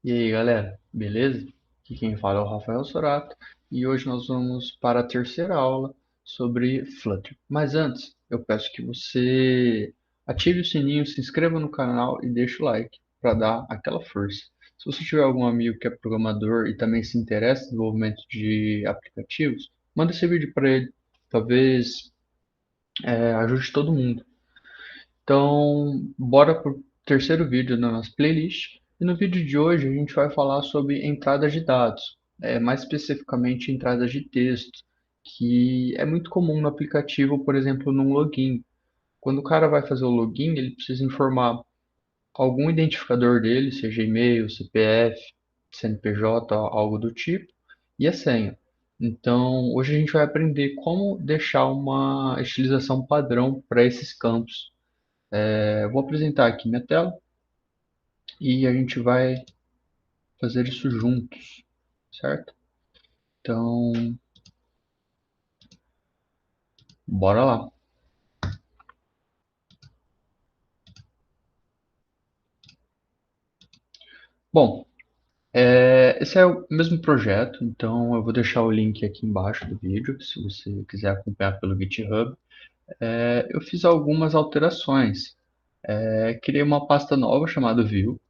E aí, galera, beleza? Aqui quem fala é o Rafael Sorato e hoje nós vamos para a terceira aula sobre Flutter. Mas antes, eu peço que você ative o sininho, se inscreva no canal e deixe o like para dar aquela força. Se você tiver algum amigo que é programador e também se interessa no desenvolvimento de aplicativos, manda esse vídeo para ele. Talvez ajude todo mundo. Então, bora pro terceiro vídeo da nossa playlist. E no vídeo de hoje a gente vai falar sobre entradas de dados, mais especificamente entradas de texto, que é muito comum no aplicativo, por exemplo, num login. Quando o cara vai fazer o login, ele precisa informar algum identificador dele, seja e-mail, CPF, CNPJ, algo do tipo, e a senha. Então, hoje a gente vai aprender como deixar uma estilização padrão para esses campos. Eu vou apresentar aqui minha tela e a gente vai fazer isso juntos, certo? Então, bora lá. Bom, esse é o mesmo projeto, então eu vou deixar o link aqui embaixo do vídeo, se você quiser acompanhar pelo GitHub. Eu fiz algumas alterações. Criei uma pasta nova chamada View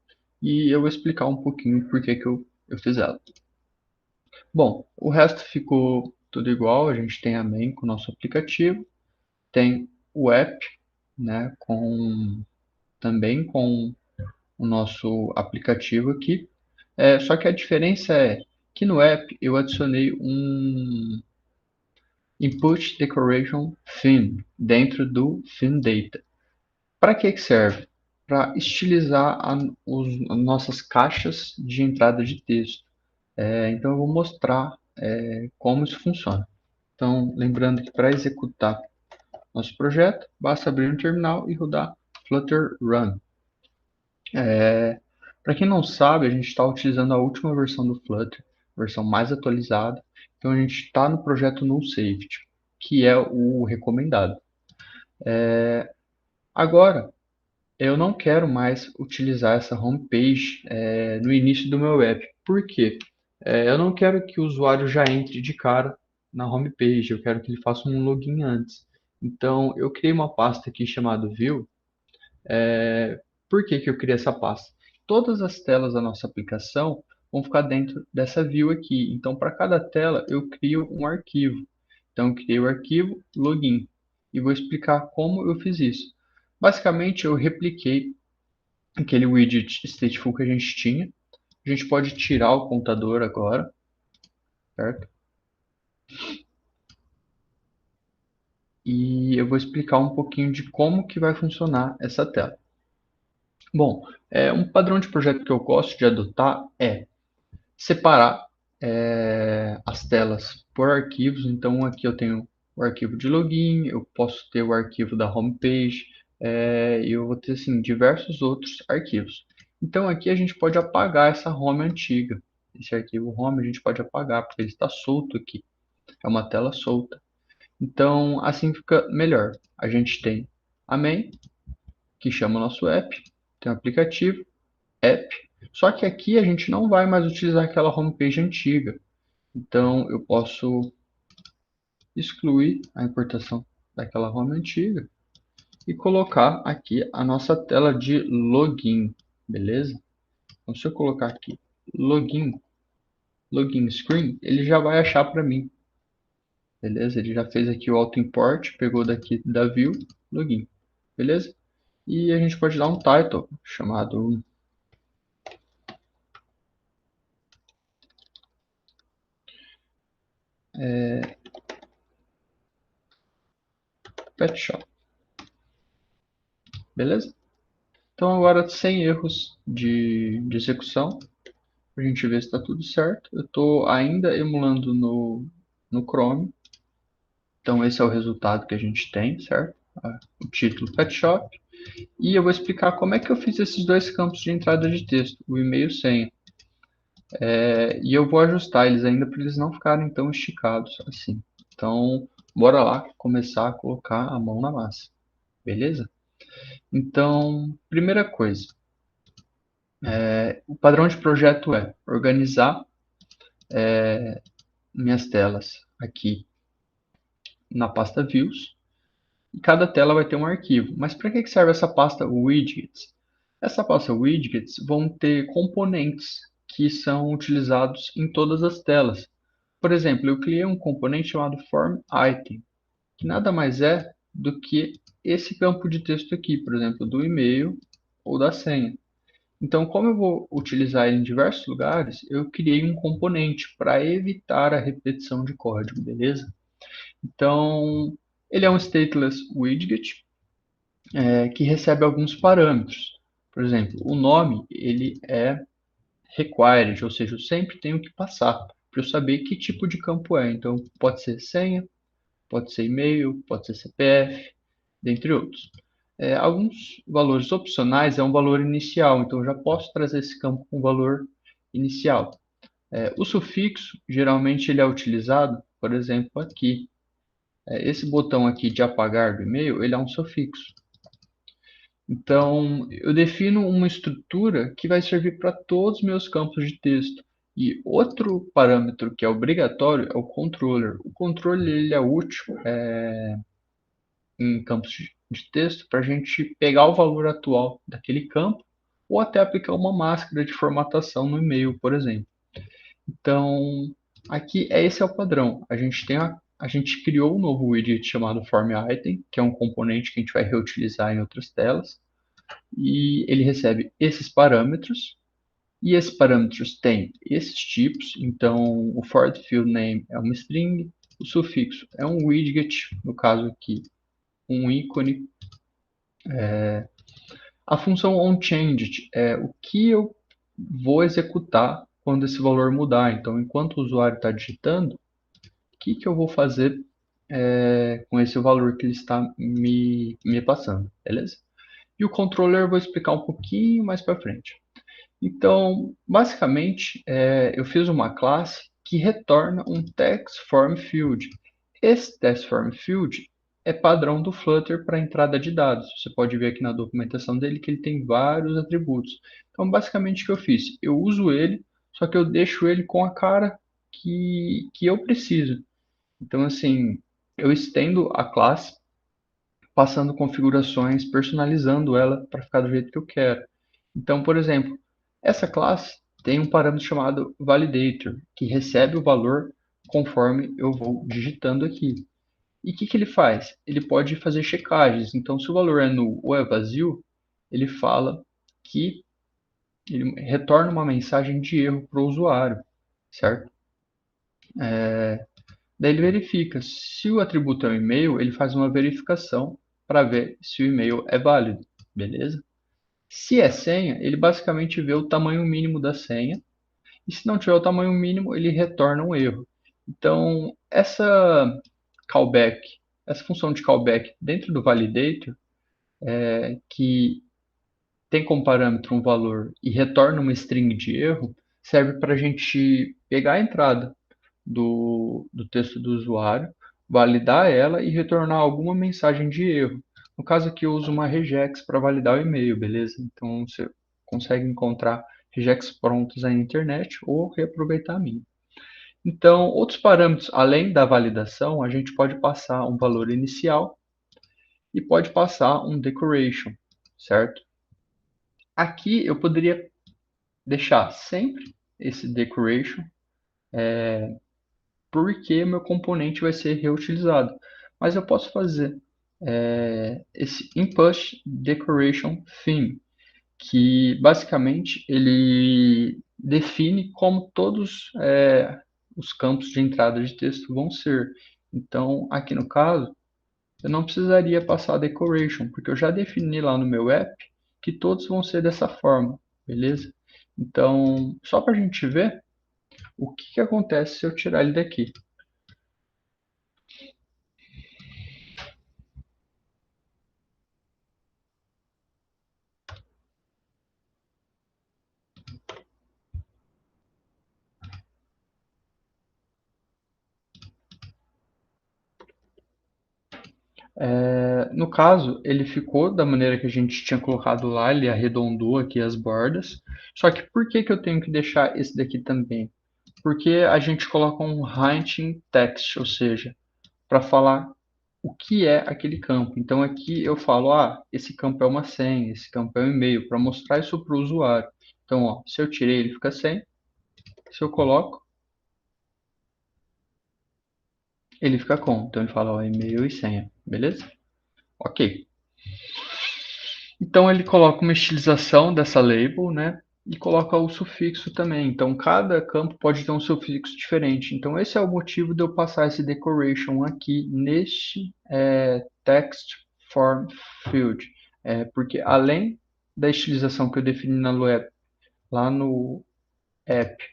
e eu vou explicar um pouquinho por que que eu fiz ela. Bom, o resto ficou tudo igual, a gente tem a main com o nosso aplicativo, tem o app, né, também com o nosso aplicativo aqui. Só que a diferença é que no app eu adicionei um Input Decoration Theme dentro do Theme Data. Para que serve? Para estilizar as nossas caixas de entrada de texto. Então eu vou mostrar como isso funciona. Então, lembrando que para executar nosso projeto, basta abrir um terminal e rodar Flutter Run. Para quem não sabe, a gente está utilizando a última versão do Flutter, versão mais atualizada. Então a gente está no projeto Null Safety, que é o recomendado. Agora, eu não quero mais utilizar essa homepage no início do meu app. Por quê? Eu não quero que o usuário já entre de cara na homepage, eu quero que ele faça um login antes. Então, eu criei uma pasta aqui chamada View. Por que que eu criei essa pasta? Todas as telas da nossa aplicação vão ficar dentro dessa view aqui. Então, para cada tela, eu crio um arquivo. Então, eu criei o arquivo login e vou explicar como eu fiz isso. Basicamente, eu repliquei aquele widget stateful que a gente tinha. A gente pode tirar o contador agora, certo? E eu vou explicar um pouquinho de como que vai funcionar essa tela. Bom, um padrão de projeto que eu gosto de adotar é separar as telas por arquivos. Então aqui eu tenho o arquivo de login, eu posso ter o arquivo da homepage, e eu vou ter assim, diversos outros arquivos. Então aqui a gente pode apagar essa home antiga. Esse arquivo home a gente pode apagar, porque ele está solto aqui. É uma tela solta. Então assim fica melhor. A gente tem a main, que chama o nosso app, tem o aplicativo, app. Só que aqui a gente não vai mais utilizar aquela homepage antiga. Então eu posso excluir a importação daquela home antiga e colocar aqui a nossa tela de login, beleza? Então se eu colocar aqui login screen, ele já vai achar para mim, beleza? Ele já fez aqui o auto import, pegou daqui da view, login, beleza? E a gente pode dar um title chamado pet shop, beleza? Então agora sem erros de execução, para a gente ver se está tudo certo. Eu estou ainda emulando no Chrome. Então esse é o resultado que a gente tem, certo? O título Pet Shop. E eu vou explicar como é que eu fiz esses dois campos de entrada de texto, o e-mail e o senha. E eu vou ajustar eles ainda para eles não ficarem tão esticados assim. Então, bora lá começar a colocar a mão na massa, beleza? Então, primeira coisa, O padrão de projeto é organizar minhas telas aqui na pasta Views, e cada tela vai ter um arquivo. Mas para que serve essa pasta Widgets? Essa pasta Widgets vão ter componentes que são utilizados em todas as telas. Por exemplo, eu criei um componente chamado Form Item, que nada mais é do que esse campo de texto aqui, por exemplo, do e-mail ou da senha. Então, como eu vou utilizar ele em diversos lugares, eu criei um componente para evitar a repetição de código, beleza? Então, ele é um stateless widget que recebe alguns parâmetros. Por exemplo, o nome ele é required, ou seja, eu sempre tenho que passar para eu saber que tipo de campo é. Então, pode ser senha, pode ser e-mail, pode ser CPF, dentre outros. Alguns valores opcionais é um valor inicial, então eu já posso trazer esse campo com valor inicial. O sufixo, geralmente ele é utilizado, por exemplo, aqui. Esse botão aqui de apagar do e-mail, ele é um sufixo. Então, eu defino uma estrutura que vai servir para todos os meus campos de texto. E outro parâmetro que é obrigatório é o controller. O controller ele é útil em campos de texto para a gente pegar o valor atual daquele campo ou até aplicar uma máscara de formatação no e-mail, por exemplo. Então, aqui esse é o padrão. A gente criou um novo widget chamado Form Item, que é um componente que a gente vai reutilizar em outras telas, e ele recebe esses parâmetros, e esses parâmetros têm esses tipos. Então, o for field name é uma string, o sufixo é um widget, no caso aqui, um ícone. A função onChanged é o que eu vou executar quando esse valor mudar. Então, enquanto o usuário está digitando, o que eu vou fazer com esse valor que ele está me passando, beleza? E o controller eu vou explicar um pouquinho mais para frente. Então, basicamente, eu fiz uma classe que retorna um text form field. Esse text form field é padrão do Flutter para entrada de dados. Você pode ver aqui na documentação dele que ele tem vários atributos. Então, basicamente, o que eu fiz? Eu uso ele, só que eu deixo ele com a cara que eu preciso. Então, assim, eu estendo a classe passando configurações, personalizando ela para ficar do jeito que eu quero. Então, por exemplo, essa classe tem um parâmetro chamado validator, que recebe o valor conforme eu vou digitando aqui. E o que ele faz? Ele pode fazer checagens. Então, se o valor é null ou é vazio, ele fala que ele retorna uma mensagem de erro para o usuário, certo? Daí ele verifica. Se o atributo é um e-mail, ele faz uma verificação para ver se o e-mail é válido, beleza? Se é senha, ele basicamente vê o tamanho mínimo da senha, e se não tiver o tamanho mínimo, ele retorna um erro. Então, callback, essa função de callback dentro do validator, que tem como parâmetro um valor e retorna uma string de erro, serve para a gente pegar a entrada do texto do usuário, validar ela e retornar alguma mensagem de erro. No caso aqui eu uso uma regex para validar o e-mail, beleza? Então você consegue encontrar regex prontos aí na internet ou reaproveitar a minha. Então, outros parâmetros além da validação, a gente pode passar um valor inicial e pode passar um decoration, certo? Aqui eu poderia deixar sempre esse decoration porque meu componente vai ser reutilizado. Mas eu posso fazer esse input decoration theme, que basicamente ele define como todos os campos de entrada de texto vão ser. Então, aqui no caso, eu não precisaria passar decoration, porque eu já defini lá no meu app que todos vão ser dessa forma, beleza? Então, só para a gente ver o que acontece se eu tirar ele daqui. No caso, ele ficou da maneira que a gente tinha colocado lá, ele arredondou aqui as bordas. Só que por que que eu tenho que deixar esse daqui também? Porque a gente coloca um hiding text, ou seja, para falar o que é aquele campo. Então aqui eu falo, esse campo é uma senha, esse campo é um e-mail, para mostrar isso para o usuário. Então, ó, se eu tirei, ele fica sem. Se eu coloco, ele fica com. Então ele fala, ó, e-mail e senha, beleza? Ok. Então ele coloca uma estilização dessa label, né? E coloca o sufixo também. Então cada campo pode ter um sufixo diferente. Então esse é o motivo de eu passar esse decoration aqui neste text form field. Porque além da estilização que eu defini na web, lá no app,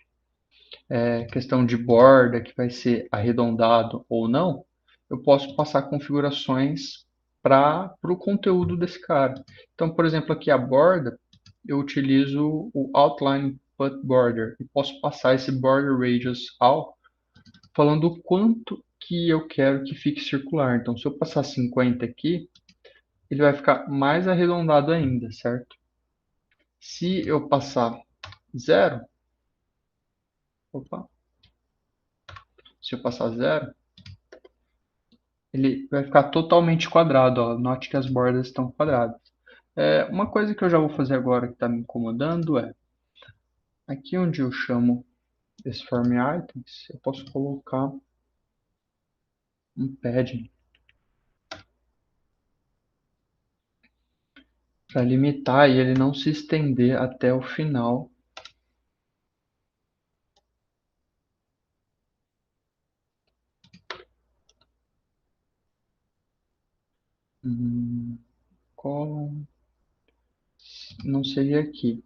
questão de borda que vai ser arredondado ou não, eu posso passar configurações para o conteúdo desse cara. Então, por exemplo, aqui a borda, eu utilizo o outline put border e posso passar esse border radius all falando o quanto que eu quero que fique circular. Então, se eu passar 50 aqui, ele vai ficar mais arredondado ainda, certo? Se eu passar zero, opa, se eu passar zero, ele vai ficar totalmente quadrado, ó. Note que as bordas estão quadradas. Uma coisa que eu já vou fazer agora que está me incomodando aqui onde eu chamo esse form items, eu posso colocar um padding para limitar e ele não se estender até o final. Column, não seria aqui.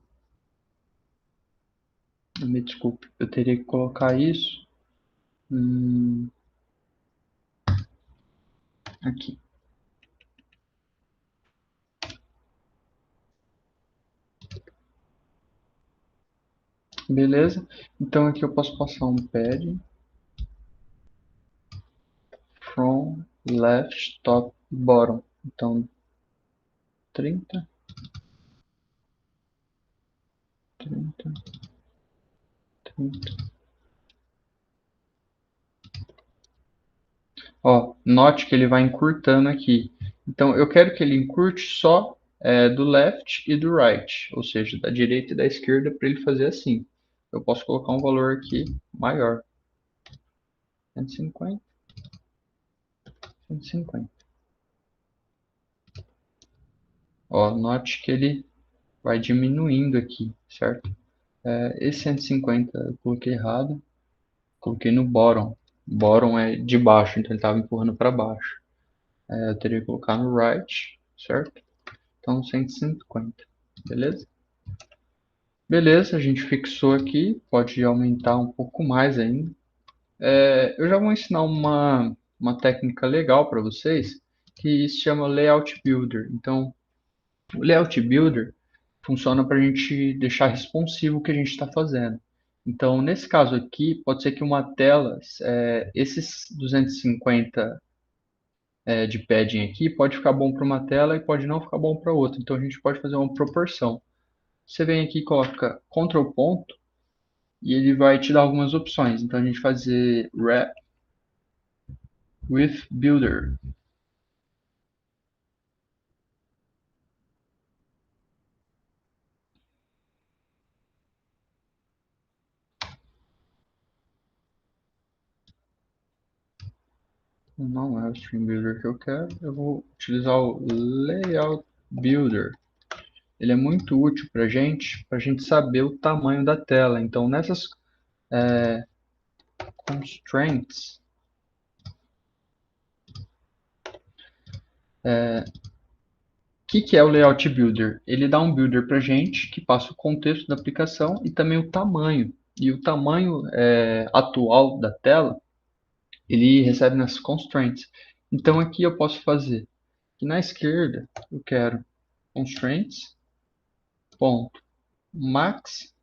Me desculpe, eu teria que colocar isso aqui. Beleza? Então aqui eu posso passar um padding from left top bottom. Então 30, 30, 30. Ó, note que ele vai encurtando aqui. Então eu quero que ele encurte só do left e do right, ou seja, da direita e da esquerda para ele fazer assim. Eu posso colocar um valor aqui maior, 150, 150. Ó, note que ele vai diminuindo aqui, certo? Esse 150 eu coloquei errado, coloquei no bottom. Bottom é de baixo, então ele estava empurrando para baixo. Eu teria que colocar no right, certo? Então 150, beleza? Beleza, a gente fixou aqui, pode aumentar um pouco mais ainda. Eu já vou ensinar uma técnica legal para vocês, que se chama Layout Builder. Então, o Layout Builder funciona para a gente deixar responsivo o que a gente está fazendo. Então, nesse caso aqui, pode ser que uma tela, esses 250 de padding aqui, pode ficar bom para uma tela e pode não ficar bom para outra. Então, a gente pode fazer uma proporção. Você vem aqui e coloca Ctrl ponto e ele vai te dar algumas opções. Então, a gente fazer Wrap with Builder. Não é o Stream Builder que eu quero. Eu vou utilizar o Layout Builder. Ele é muito útil para a gente saber o tamanho da tela. Então, nessas constraints, o que é o Layout Builder? Ele dá um builder para a gente que passa o contexto da aplicação e também o tamanho. E o tamanho atual da tela, ele recebe nas constraints. Então, aqui eu posso fazer que na esquerda eu quero constraints, ponto, max,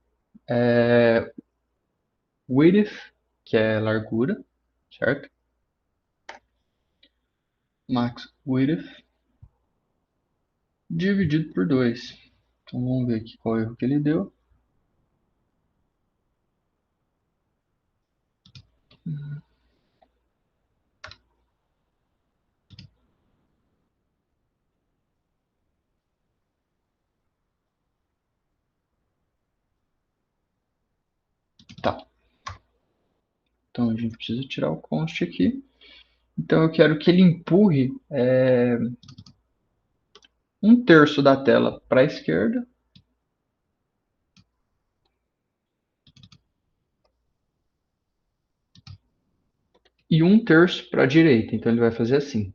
width, que é largura, certo? max width dividido por 2. Então vamos ver aqui qual erro que ele deu. Tá. Então a gente precisa tirar o const aqui. Então eu quero que ele empurre 1/3 da tela para a esquerda e 1/3 para a direita. Então ele vai fazer assim.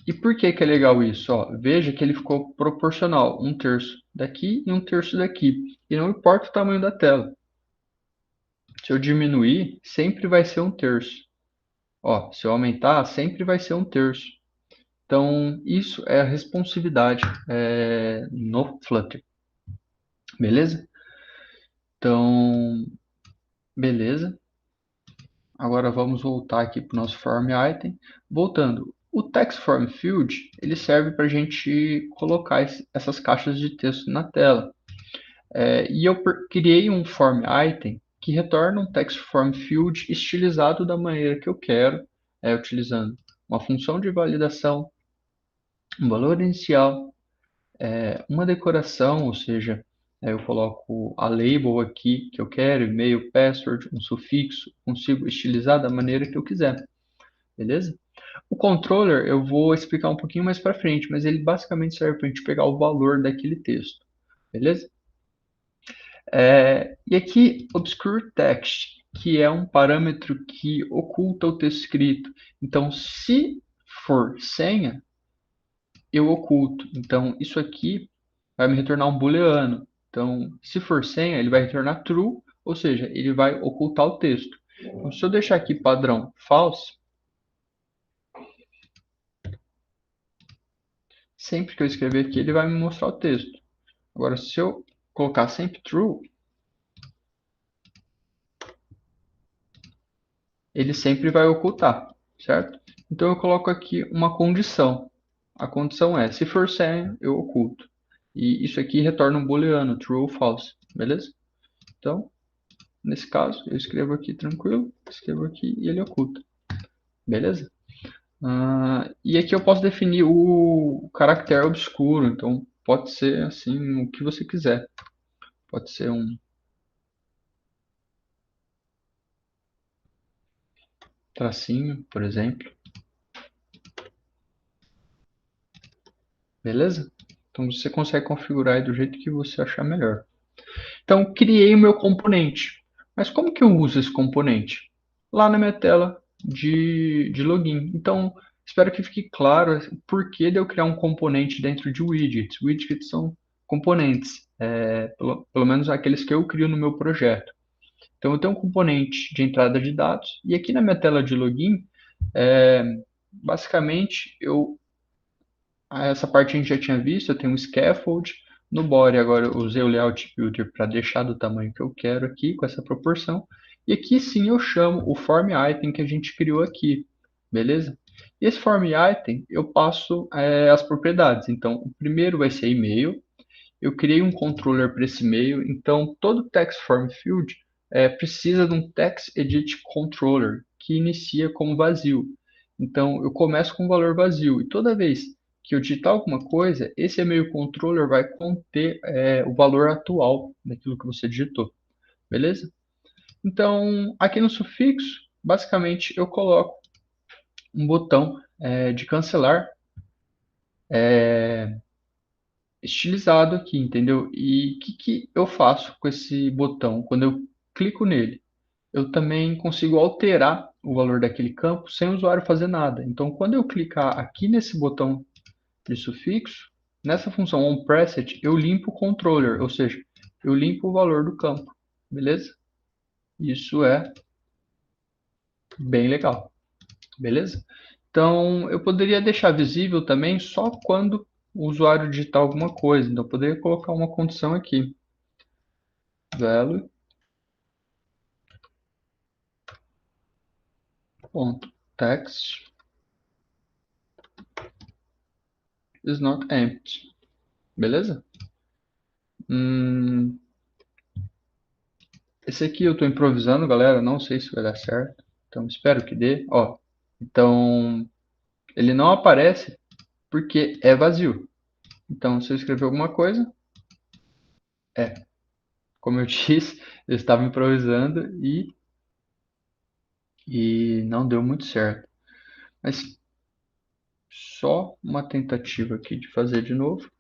E por que que é legal isso? Ó, veja que ele ficou proporcional, 1/3 daqui e 1/3 daqui. E não importa o tamanho da tela. Se eu diminuir, sempre vai ser 1/3. Ó, se eu aumentar, sempre vai ser 1/3. Então, isso é a responsividade no Flutter. Beleza? Então, beleza. Agora vamos voltar aqui para o nosso Form Item. Voltando, o Text Form Field ele serve para a gente colocar essas caixas de texto na tela. E eu criei um Form Item que retorna um Text Form Field estilizado da maneira que eu quero, utilizando uma função de validação, um valor inicial, uma decoração, ou seja, eu coloco a label aqui que eu quero, e-mail, password, um sufixo, consigo estilizar da maneira que eu quiser, beleza? O controller eu vou explicar um pouquinho mais para frente, mas ele basicamente serve para a gente pegar o valor daquele texto, beleza? E aqui, obscure text, que é um parâmetro que oculta o texto escrito. Então, se for senha, eu oculto. Então, isso aqui vai me retornar um booleano. Então, se for senha, ele vai retornar true, ou seja, ele vai ocultar o texto. Então, se eu deixar aqui padrão false, sempre que eu escrever aqui, ele vai me mostrar o texto. Agora, se eu colocar sempre true, ele sempre vai ocultar, certo? Então eu coloco aqui uma condição. A condição é, se for senha, eu oculto. E isso aqui retorna um booleano, true ou false, beleza? Então, nesse caso, eu escrevo aqui tranquilo, escrevo aqui e ele oculta, beleza? E aqui eu posso definir o caractere obscuro, então pode ser assim o que você quiser. Pode ser um tracinho, por exemplo, beleza? Então você consegue configurar aí do jeito que você achar melhor. Então, criei o meu componente. Mas como que eu uso esse componente? Lá na minha tela de login. Então, espero que fique claro o porquê de eu criar um componente dentro de widgets. Widgets são componentes, pelo menos aqueles que eu crio no meu projeto. Então, eu tenho um componente de entrada de dados e aqui na minha tela de login, é, basicamente, essa parte a gente já tinha visto, eu tenho um scaffold. No body agora eu usei o layout builder para deixar do tamanho que eu quero aqui, com essa proporção. E aqui sim eu chamo o form item que a gente criou aqui, beleza? E esse form item eu passo as propriedades. Então o primeiro vai ser e-mail. Eu criei um controller para esse e-mail. Então todo text form field precisa de um text edit controller que inicia como vazio. Então eu começo com um valor vazio e toda vez que eu digitar alguma coisa, esse e-mail controller vai conter o valor atual daquilo que você digitou, beleza? Então, aqui no sufixo, basicamente eu coloco um botão de cancelar estilizado aqui, entendeu? E o que eu faço com esse botão? Quando eu clico nele, eu também consigo alterar o valor daquele campo sem o usuário fazer nada. Então, quando eu clicar aqui nesse botão de sufixo, nessa função onPressed, eu limpo o controller, ou seja, eu limpo o valor do campo, beleza? Isso é bem legal, beleza? Então, eu poderia deixar visível também só quando o usuário digitar alguma coisa. Então, eu poderia colocar uma condição aqui, value, ponto. text is not empty. Beleza? Esse aqui eu estou improvisando, galera. Não sei se vai dar certo. Então espero que dê. Ó, então ele não aparece porque é vazio. Então se eu escrever alguma coisa, como eu disse, eu estava improvisando e não deu muito certo. Mas só uma tentativa aqui de fazer de novo.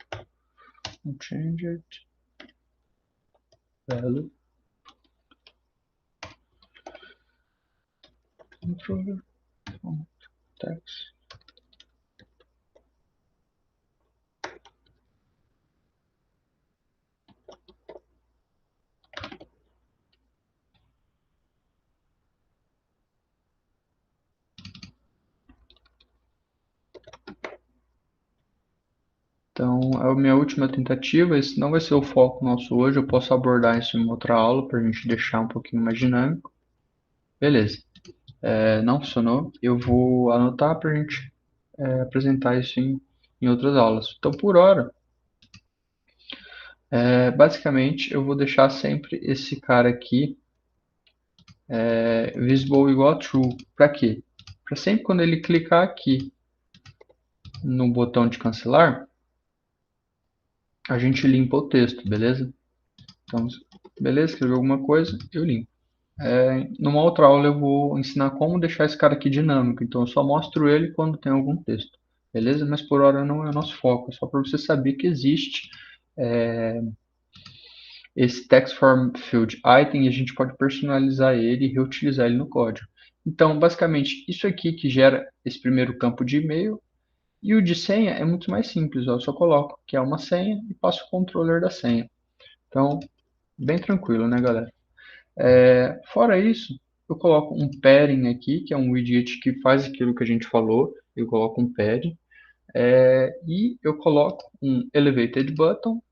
Change it, value, controller, text. Então, é a minha última tentativa. Esse não vai ser o foco nosso hoje. Eu posso abordar isso em outra aula para a gente deixar um pouquinho mais dinâmico. Beleza. Não funcionou. Eu vou anotar para a gente apresentar isso em outras aulas. Então, por hora, basicamente, eu vou deixar sempre esse cara aqui visible igual a true. Para quê? Para sempre quando ele clicar aqui no botão de cancelar, a gente limpa o texto, beleza? Então, beleza, escreveu alguma coisa, eu limpo. Numa outra aula eu vou ensinar como deixar esse cara aqui dinâmico, então eu só mostro ele quando tem algum texto, beleza? Mas por hora não é o nosso foco, é só para você saber que existe esse text form field item e a gente pode personalizar ele e reutilizar ele no código. Então, basicamente, isso aqui que gera esse primeiro campo de e-mail e o de senha é muito mais simples, ó, eu só coloco que é uma senha e passo o controller da senha. Então, bem tranquilo, né, galera? Fora isso, eu coloco um padding aqui, que é um widget que faz aquilo que a gente falou. Eu coloco um padding. E eu coloco um elevated button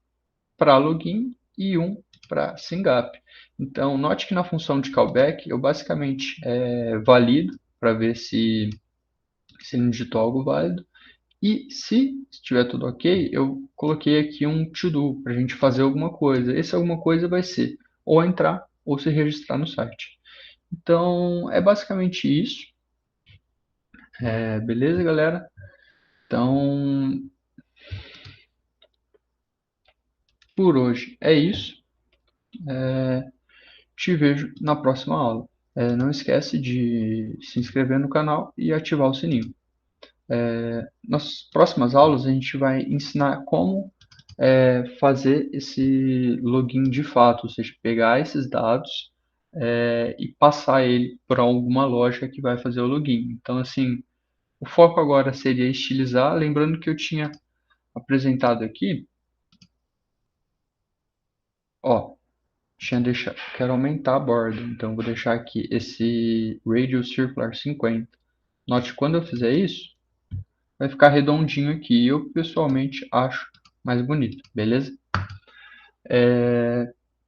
para login e um para SYNGAP. Então, note que na função de callback eu basicamente valido para ver se ele digitou algo válido. E se estiver tudo ok, eu coloquei aqui um to-do para a gente fazer alguma coisa. Esse alguma coisa vai ser ou entrar ou se registrar no site. Então, é basicamente isso. Beleza, galera? Então, por hoje é isso. Te vejo na próxima aula. Não esquece de se inscrever no canal e ativar o sininho. Nas próximas aulas, a gente vai ensinar como fazer esse login de fato, ou seja, pegar esses dados e passar ele para alguma loja que vai fazer o login. Então, assim, o foco agora seria estilizar, lembrando que eu tinha apresentado aqui, ó, quero aumentar a borda, então vou deixar aqui esse Radius Circular 50. Note, quando eu fizer isso, vai ficar redondinho aqui, eu pessoalmente acho mais bonito, beleza?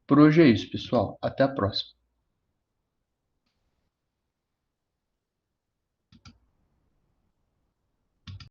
Por hoje é isso, pessoal, até a próxima.